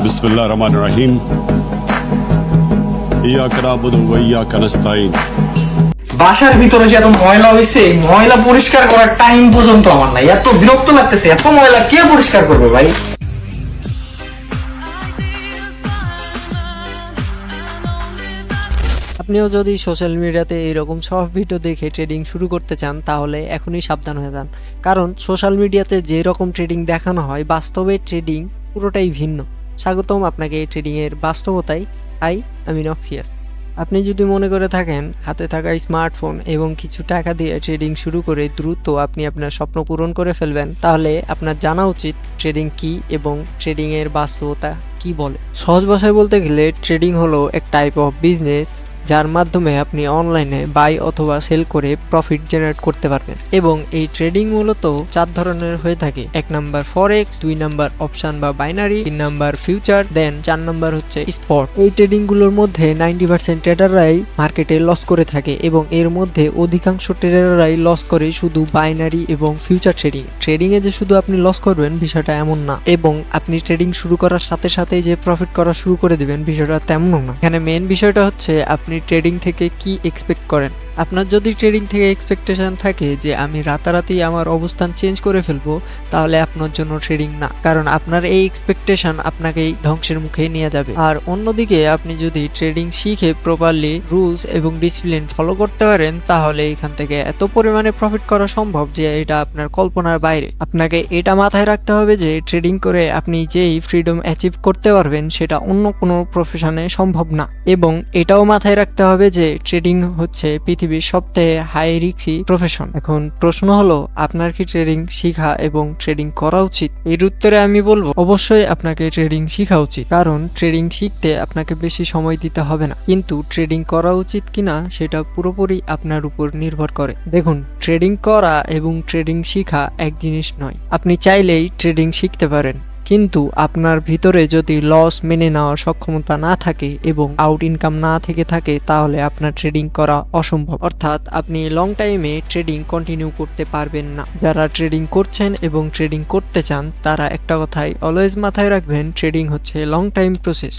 বিসমিল্লাহির রহমানির রহিম। ইয়াকা নাবুদু ওয়া ইয়াকা নাস্তাইন। বাসার ভিতরে যে এত ময়লা হয়েছে, ময়লা পরিষ্কার করার টাইম পর্যন্ত আমার নাই। এত বিরক্ত লাগতেছে, এত ময়লা কে পরিষ্কার করবে ভাই? আপনিও যদি সোশ্যাল মিডিয়াতে এইরকম সব ভিডিও দেখে ট্রেডিং শুরু করতে চান তাহলে এখনই সাবধান হয়ে যান, কারণ সোশ্যাল মিডিয়াতে যে রকম ট্রেডিং দেখানো হয় বাস্তবে ট্রেডিং পুরোটাই ভিন্ন। স্বাগতম আপনাকে এই ট্রেডিংয়ের বাস্তবতায়। আমি নক্সিয়াস। আপনি যদি মনে করে থাকেন হাতে থাকা স্মার্টফোন এবং কিছু টাকা দিয়ে ট্রেডিং শুরু করে দ্রুত আপনি আপনার স্বপ্ন পূরণ করে ফেলবেন, তাহলে আপনার জানা উচিত ট্রেডিং কি এবং ট্রেডিংয়ের বাস্তবতা কি বলে। সহজ ভাষায় বলতে গেলে ট্রেডিং হলো এক টাইপ অফ বিজনেস যার মাধ্যমে আপনি অনলাইনে বাই অথবা সেল করে প্রফিট জেনারেট করতে পারবেন। এবং এই ট্রেডিং মূলত 4 ধরনের হয়ে থাকে। 1 নাম্বার ফরেক্স, 2 নাম্বার অপশন বা বাইনারি, 3 নাম্বার ফিউচার, দেন 4 নাম্বার হচ্ছে স্পট। এই ট্রেডিং গুলোর মধ্যে 90% ট্রেডাররাই মার্কেটে লস করে থাকে এবং এর মধ্যে অধিকাংশ ট্রেডাররাই লস করে শুধু বাইনারি এবং ফিউচার ট্রেডিং এ যে শুধু আপনি লস করবেন বিষয়টা এমন না, এবং আপনি ট্রেডিং শুরু করার সাথে সাথে যে প্রফিট করা শুরু করে দিবেন বিষয়টা তেমনও না। এখানে মেইন বিষয়টা হচ্ছে আপনি ট্রেডিং থেকে কি এক্সপেক্ট করেন। আপনার যদি ট্রেডিং থেকে এক্সপেকটেশন থাকে যে আমি রাতারাতি আমার অবস্থান চেঞ্জ করে ফেলবো, তাহলে আপনার জন্য ট্রেডিং না, কারণ আপনার এই এক্সপেকটেশন আপনাকেই ধ্বংসের মুখে নিয়ে যাবে। আর অন্যদিকে আপনি যদি ট্রেডিং শিখে প্রপারলি রুলস এবং ডিসিপ্লিন ফলো করতে পারেন, তাহলে এখান থেকে এত পরিমাণে প্রফিট করা সম্ভব যে এটা আপনার কল্পনার বাইরে। আপনাকে এটা মাথায় রাখতে হবে যে ট্রেডিং করে আপনি যেই ফ্রিডম অ্যাচিভ করতে পারবেন সেটা অন্য কোনো প্রফেশনে সম্ভব না। এবং এটাও মাথায় রাখতে হবে যে ট্রেডিং হচ্ছে পৃথিবীর সবথেকে হাই রিস্কি প্রফেশন। এখন প্রশ্ন হলো, আপনার কি ট্রেডিং শিখা এবং ট্রেডিং করা উচিত? এর উত্তরে আমি বলবো অবশ্যই আপনাকে ট্রেডিং শিখা উচিত, কারণ ট্রেডিং শিখতে আপনাকে বেশি সময় দিতে হবে না। কিন্তু ট্রেডিং করা উচিত কিনা সেটা পুরোপুরি আপনার উপর নির্ভর করে। দেখুন, ট্রেডিং করা এবং ট্রেডিং শিখা এক জিনিস নয়। আপনি চাইলেই ট্রেডিং শিখতে পারেন, কিন্তু আপনার ভিতরে যদি লস মেনে নেওয়ার সক্ষমতা না থাকে এবং আউট ইনকাম না থেকে থাকে, তাহলে আপনার ট্রেডিং করা অসম্ভব। অর্থাৎ আপনি লং টাইমে ট্রেডিং কন্টিনিউ করতে পারবেন না। যারা ট্রেডিং করছেন এবং ট্রেডিং করতে চান তারা একটা কথাই অলওয়েজ মাথায় রাখবেন, ট্রেডিং হচ্ছে লং টাইম প্রসেস।